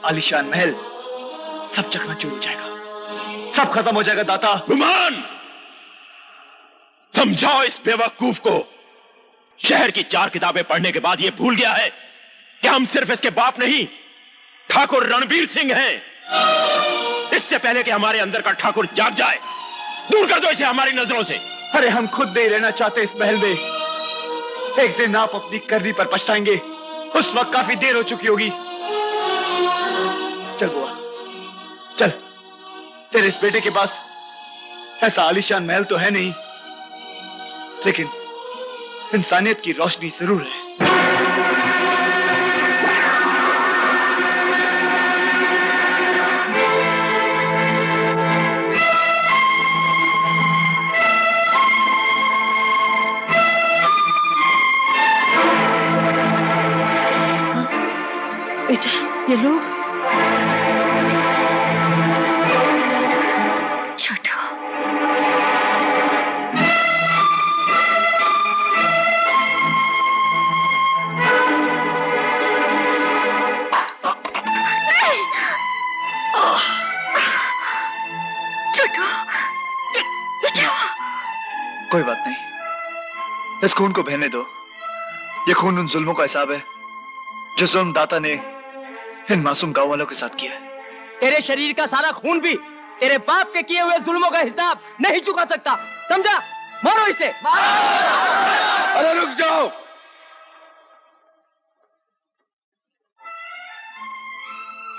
आलीशान महल सब चकनाचूर हो जाएगा, सब खत्म हो जाएगा दाता। गुमान, समझाओ इस बेवकूफ को। शहर की 4 किताबें पढ़ने के बाद यह भूल गया है कि हम सिर्फ इसके बाप नहीं, ठाकुर रणबीर सिंह हैं। इससे पहले कि हमारे अंदर का ठाकुर जाग जाए, दूर कर दो इसे हमारी नजरों से। अरे हम खुद नहीं रहना चाहते इस महल में। एक दिन आप अपनी करनी पर पछताएंगे, उस वक्त काफी देर हो चुकी होगी। चल बुआ चल, तेरे इस बेटे के पास ऐसा आलीशान महल तो है नहीं, लेकिन इंसानियत की रोशनी जरूर है। बेटा, ये लोग छोटू। कोई बात नहीं, इस खून को बहने दो। ये खून उन जुल्मों का हिसाब है जो जुल्म दाता ने इन मासूम गांव वालों के साथ किया है। तेरे शरीर का सारा खून भी तेरे बाप के किए हुए जुल्मों का हिसाब नहीं चुका सकता, समझा? मारो इसे। अरे रुक जाओ।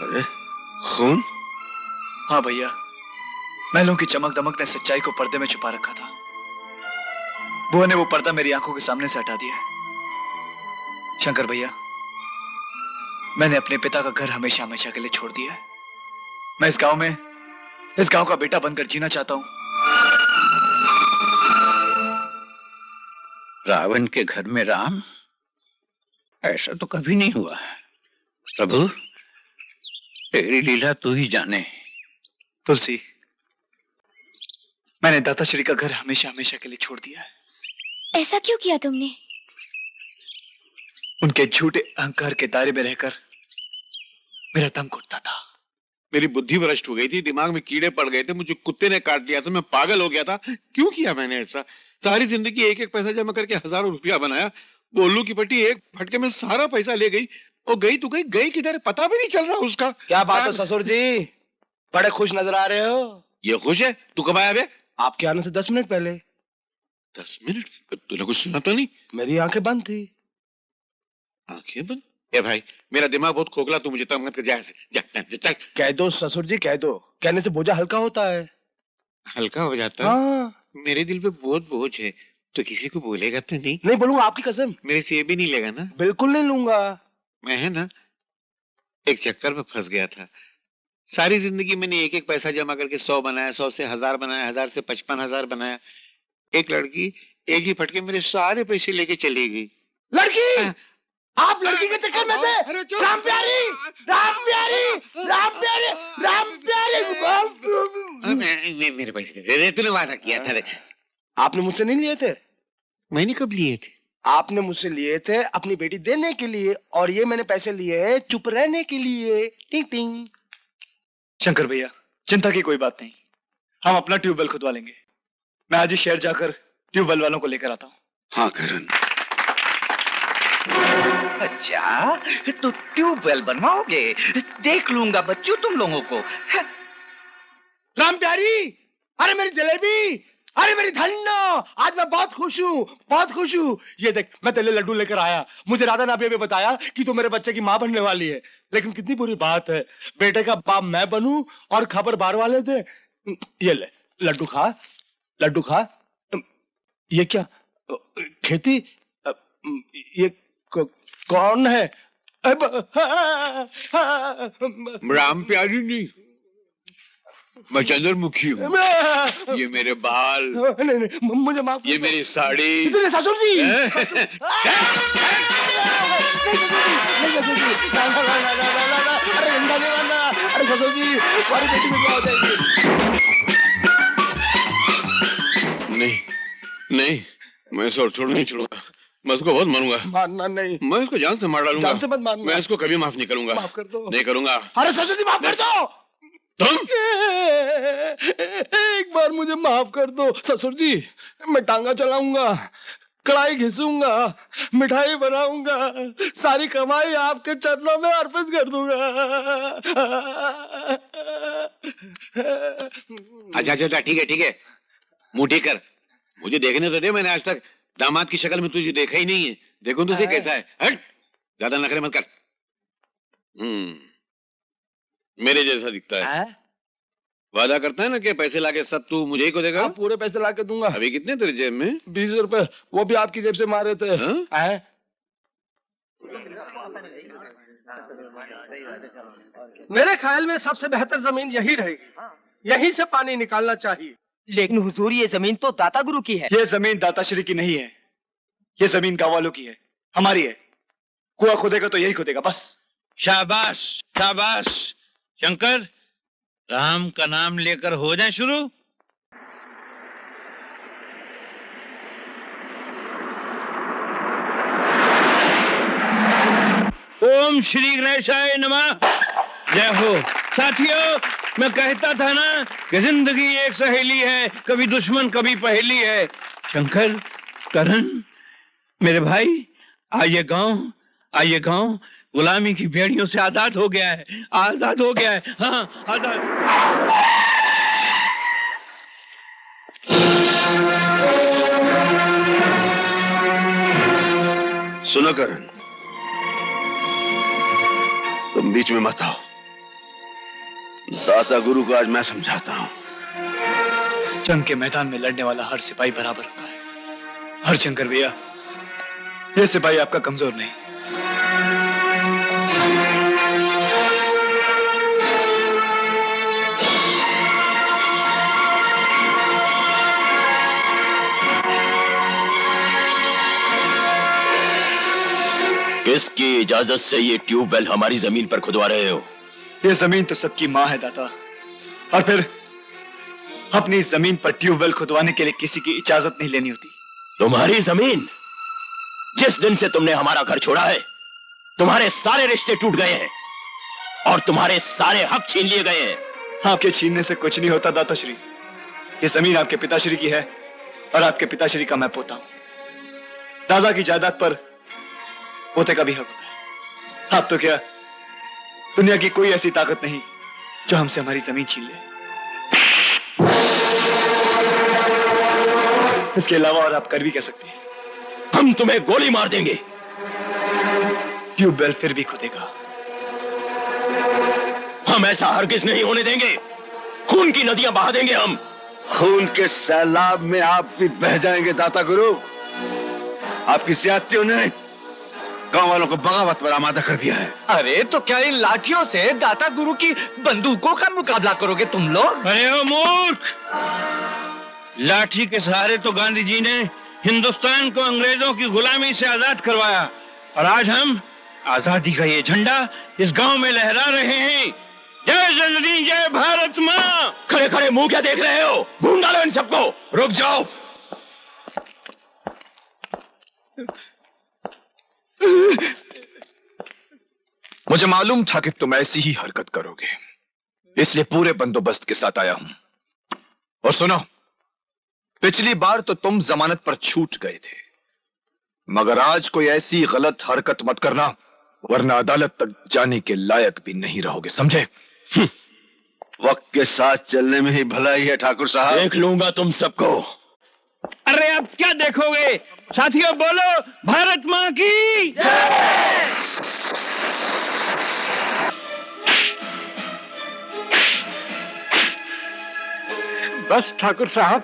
अरे खून? हाँ भैया, महलों की चमक दमक ने सच्चाई को पर्दे में छुपा रखा था। बुआ ने वो पर्दा मेरी आंखों के सामने से हटा दिया। शंकर भैया, मैंने अपने पिता का घर हमेशा हमेशा के लिए छोड़ दिया है। मैं इस गांव का बेटा बनकर जीना चाहता हूं। रावण के घर में राम, ऐसा तो कभी नहीं हुआ। प्रभु, तेरी लीला तू ही जाने। तुलसी, मैंने दाताश्री का घर हमेशा हमेशा के लिए छोड़ दिया है। ऐसा क्यों किया तुमने? उनके झूठे अहंकार के दायरे में रहकर मेरा दम घुटता था। मेरी बुद्धि भ्रष्ट हो गई थी, दिमाग में कीड़े पड़ गए थे, मुझे कुत्ते ने काट लिया था, मैं पागल हो गया था। क्यों किया मैंने ऐसा? सारी जिंदगी एक एक पैसा जमा करके हजारों रुपया बनाया। गोलू की पट्टी एक फटके में सारा पैसा ले गई। और गई तो गई किधर, पता भी नहीं चल रहा उसका। क्या बात है ससुर जी, बड़े खुश नजर आ रहे हो। ये खुश है? तू कब आया बे? आपके आने से 10 मिनट पहले। 10 मिनट? तूने कुछ सुना तो नहीं? मेरी आंखें बंद थी। आंखें बंद? ए भाई, मेरा दिमाग बहुत खोखला, तू मुझे तंग मत कर। जा चल। कह दो ससुर जी, कह दो। कहने से बोझा हल्का होता है। हल्का हो जाता है? हाँ। मेरे दिल पे बहुत बोझ है। तो किसी को बोलेगा तो नहीं? नहीं बोलूंगा, आपकी कसम। मेरे से ये भी नहीं लेगा ना? बिल्कुल नहीं लूंगा। मैं है ना, एक चक्कर में फंस गया था। सारी जिंदगी मैंने एक एक पैसा जमा करके 100 बनाया, 100 से 1000 बनाया, 1000 से 55,000 बनाया। एक लड़की एक ही फटके मेरे सारे पैसे लेके चली गई। लड़की? आप लड़की के चक्कर में थे? राम प्यारी, राम प्यारी, राम प्यारी, राम प्यारी। मेरे पैसे दे दे, तूने वादा किया था। आपने मुझसे नहीं लिए थे? मैंने कब लिए थे? आपने मुझसे लिए थे अपनी बेटी देने के लिए, और ये मैंने पैसे लिए हैं चुप रहने के लिए। टिंग टिंग। शंकर भैया, चिंता की कोई बात नहीं, हम अपना ट्यूबवेल खुदवा लेंगे। मैं आज ही शहर जाकर ट्यूबवेल वालों को लेकर आता हूँ। हाँ करण। अच्छा, तो ट्यूबवेल बनवाओगे? देख लूंगा बच्चों तुम लोगों को। राम प्यारी, अरे मेरी जलेबी, अरे मेरी धन्नो, आज मैं बहुत खुश हूँ, बहुत खुश हूँ। ये देख, मैं तेरे लड्डू लेकर आया। मुझे राधा नाभिया ने बताया कि तू मेरे बच्चे की माँ बनने वाली है, लेकिन कितनी बुरी बात है, बेटे का बाप मैं बनूं और खबर बाहर वाले दे। ये ले लड्डू खा, लड्डू खा। ये क्या खेती? ये कौन है? राम प्यारी नहीं, मैं चंद्रमुखी हूँ। ये मेरे बाल। नहीं, मुझे माफ। ये मेरी साड़ी। इतने ससुर जी। अरे ससुर जी, हमारी बेटी में क्या हो जाएगी? नहीं, मैं छोड़ नहीं छोड़ूंगा। मैं उसको बहुत मारूंगा। मारना नहीं, मैं उसको जान से मार डालूंगा। जान से मत मारना। मैं इसको कभी माफ नहीं करूंगा। माफ कर दो। नहीं करूंगा। अरे ससुर जी माफ कर दो। तुम एक बार मुझे माफ कर दो ससुर जी। मैं टांगा चलाऊंगा, कढ़ाई घिसूंगा, मिठाई बनाऊंगा, सारी कमाई आपके चरणों में अर्पित कर दूंगा। अच्छा अच्छा ठीक है ठीक है, मुंह ठीक कर। मुझे देखने तो दे, मैंने आज तक दामाद की शक्ल में तुझे देखा ही नहीं है। देखो तुझे कैसा है। हट, ज्यादा नखरे मत कर। मेरे जैसा दिखता है। वादा करता है ना कि पैसे लाके सब तू मुझे ही को देगा। आप पूरे पैसे लाके दूंगा। अभी कितने तेरे जेब में? 20 रुपए, वो भी आपकी जेब से मारे थे। मेरे ख्याल में सबसे बेहतर जमीन यही रहेगी, यहीं से पानी निकालना चाहिए। लेकिन हुजूर ये जमीन तो दाता गुरु की है। ये जमीन दाताश्री की नहीं है, ये जमीन गांव वालों की है, हमारी है। कुआं खोदेगा तो यही खोदेगा बस। शाबाश शाबाश। शंकर, राम का नाम लेकर हो जाए शुरू। ओम श्री गणेशाय नमः। जय हो। साथियों, मैं कहता था ना कि जिंदगी एक सहेली है, कभी दुश्मन कभी पहेली है। शंकर, करण, मेरे भाई, आइए गांव गुलामी की बेड़ियों से आजाद हो गया है, आजाद हो गया है। हाँ, आजाद। सुनो करण, तुम बीच में मत आओ। दाता गुरु को आज मैं समझाता हूं। जंग के मैदान में लड़ने वाला हर सिपाही बराबर होता है। हर शंकर भैया, ये सिपाही आपका कमजोर नहीं। किसकी इजाजत से ये ट्यूबवेल हमारी जमीन पर खुदवा रहे हो? ये जमीन तो सबकी माँ है दाता, और फिर अपनी जमीन पर ट्यूबवेल खुदवाने के लिए किसी की इजाजत नहीं लेनी होती। तुम्हारी जमीन? जिस दिन से तुमने हमारा घर छोड़ा है, तुम्हारे सारे रिश्ते टूट गए हैं और तुम्हारे सारे हक छीन लिए गए हैं। आपके छीनने से कुछ नहीं होता दाताश्री। ये जमीन आपके पिताश्री की है और आपके पिताश्री का मैं पोता हूं। दादा की जायदाद पर पोते का भी हक होता है। आप तो क्या, दुनिया की कोई ऐसी ताकत नहीं जो हमसे हमारी जमीन छीन ले। इसके अलावा और आप कर भी कह सकते हैं। हम तुम्हें गोली मार देंगे। ट्यूबवेल फिर भी खुदेगा। हम ऐसा हरगिज नहीं होने देंगे। खून की नदियां बहा देंगे हम। खून के सैलाब में आप भी बह जाएंगे दाता गुरु। आपकी ज्यादतियों ने गांव वालों को बगावत पर आमादा कर दिया है। अरे तो क्या इन लाठियों से दाता गुरु की बंदूकों का मुकाबला करोगे तुम लोग? अरे ओ मूर्ख, लाठी के सहारे तो गांधी जी ने हिंदुस्तान को अंग्रेजों की गुलामी से आजाद करवाया, और आज हम आजादी का ये झंडा इस गांव में लहरा रहे हैं। जय जननी, जय भारत माँ। खड़े खड़े मुंह क्या देख रहे हो? ढूंढ डालो इन सबको। रुक जाओ। मुझे मालूम था कि तुम ऐसी ही हरकत करोगे, इसलिए पूरे बंदोबस्त के साथ आया हूं। और सुनो, पिछली बार तो तुम जमानत पर छूट गए थे, मगर आज कोई ऐसी गलत हरकत मत करना, वरना अदालत तक जाने के लायक भी नहीं रहोगे, समझे? वक्त के साथ चलने में ही भलाई है ठाकुर साहब। देख लूंगा तुम सबको। अरे अब क्या देखोगे? साथियों बोलो, भारत माँ की जय। बस ठाकुर साहब,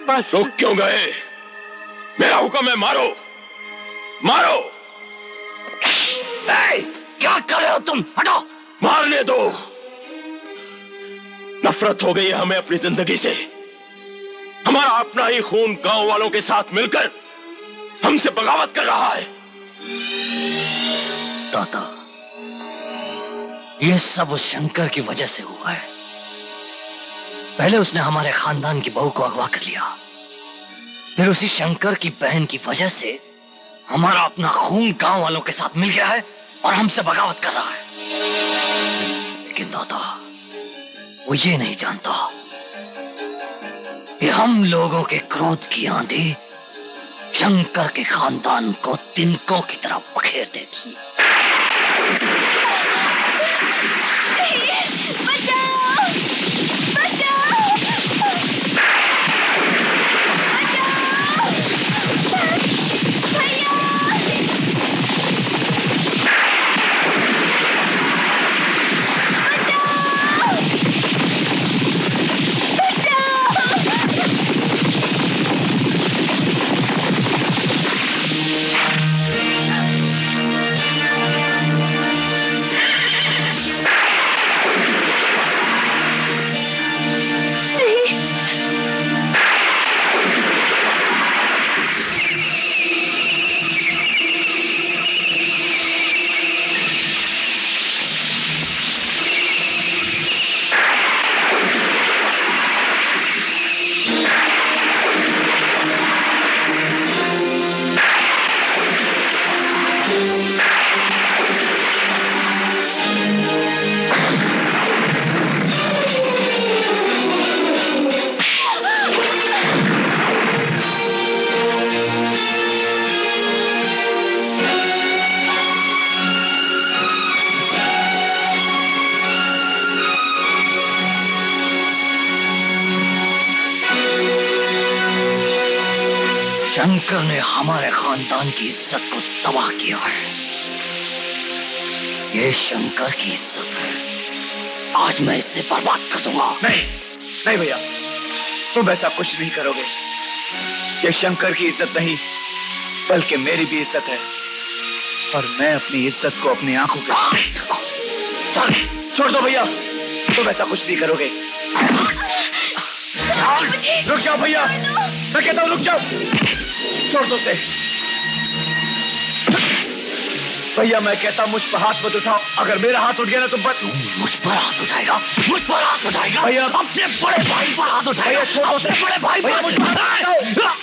बस। रुक क्यों गए? मेरा हुक्म है, मारो मारो। क्या कर रहे हो तुम? हटो। मारने दो। नफरत हो गई है हमें अपनी जिंदगी से। हमारा अपना ही खून गांव वालों के साथ मिलकर हमसे बगावत कर रहा है। दाता, ये सब उस शंकर की वजह से हुआ है। पहले उसने हमारे खानदान की बहू को अगवा कर लिया, फिर उसी शंकर की बहन की वजह से हमारा अपना खून गांव वालों के साथ मिल गया है और हमसे बगावत कर रहा है। लेकिन दादा, वो ये नहीं जानता कि हम लोगों के क्रोध की आंधी शंकर के खानदान को तिनकों की तरह पखेर देगी। शंकर ने हमारे खानदान की इज्जत को तबाह किया है। ये शंकर की इज्जत है। आज मैं इसे बर्बाद कर दूंगा। नहीं नहीं भैया, तुम ऐसा कुछ नहीं करोगे। ये शंकर की इज्जत नहीं, बल्कि मेरी भी इज्जत है, और मैं अपनी इज्जत को अपनी आंखों के चल छोड़ दो भैया, तुम ऐसा कुछ नहीं करोगे। रुक जाओ भैया, मैं कहता हूं रुक जाओ, छोड़ दो उसे। भैया मैं कहता हूं मुझ पर हाथ मत उठाओ, अगर मेरा हाथ उठ गया ना तो मुझ पर हाथ उठाएगा? मुझ पर हाथ उठाएगा? भैया अपने बड़े भाई पर हाथ उठाएगा? छोड़ दो उसे। बड़े भाई भैया मुझ पर हाथ उठाओ।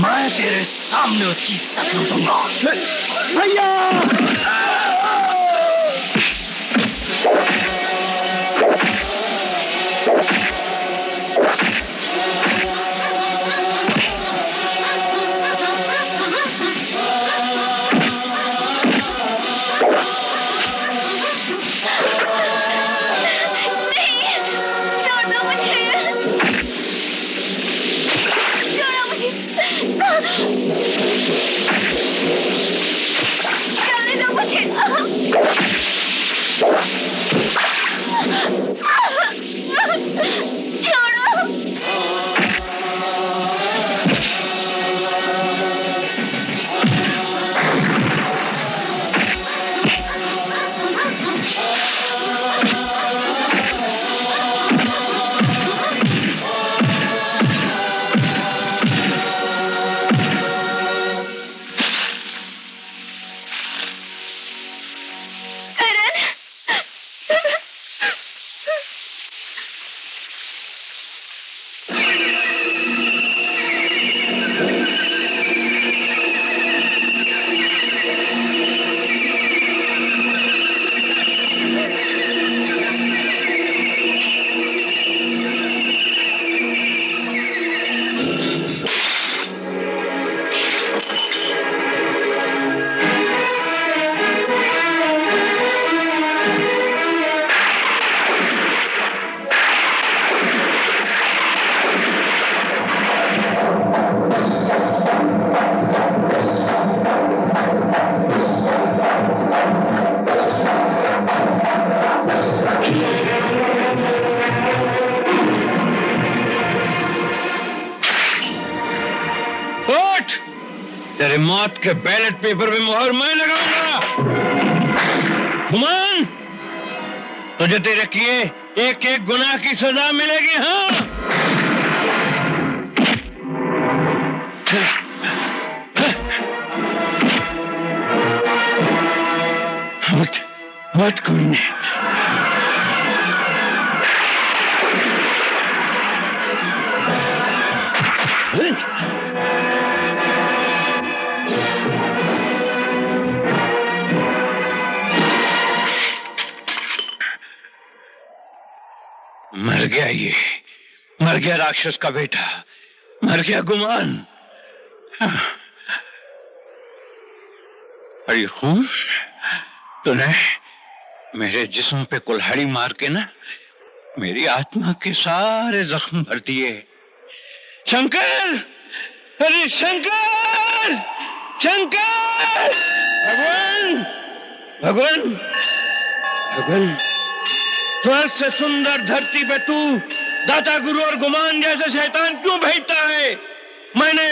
मैं तेरे सामने उसकी इज्जत लूटूंगा। भैया छोड़ो मुझे। तेरे मौत के बैलेट पेपर में मोहर मैं लगाऊंगा। गुमान, तुझे तेरे किए एक एक गुनाह की सजा मिलेगी। हाँ, मत कोई मर गया, ये मर गया राक्षस का बेटा, मर गया गुमान। अरे खून, तूने मेरे जिस्म पे कुल्हाड़ी मार के ना मेरी आत्मा के सारे जख्म भर दिए। शंकर, अरे शंकर, शंकर, भगवान, भगवान, भगवान, स्वर्ग से सुंदर धरती पे तू दाता गुरु और गुमान जैसे शैतान क्यों भेजता है? मैंने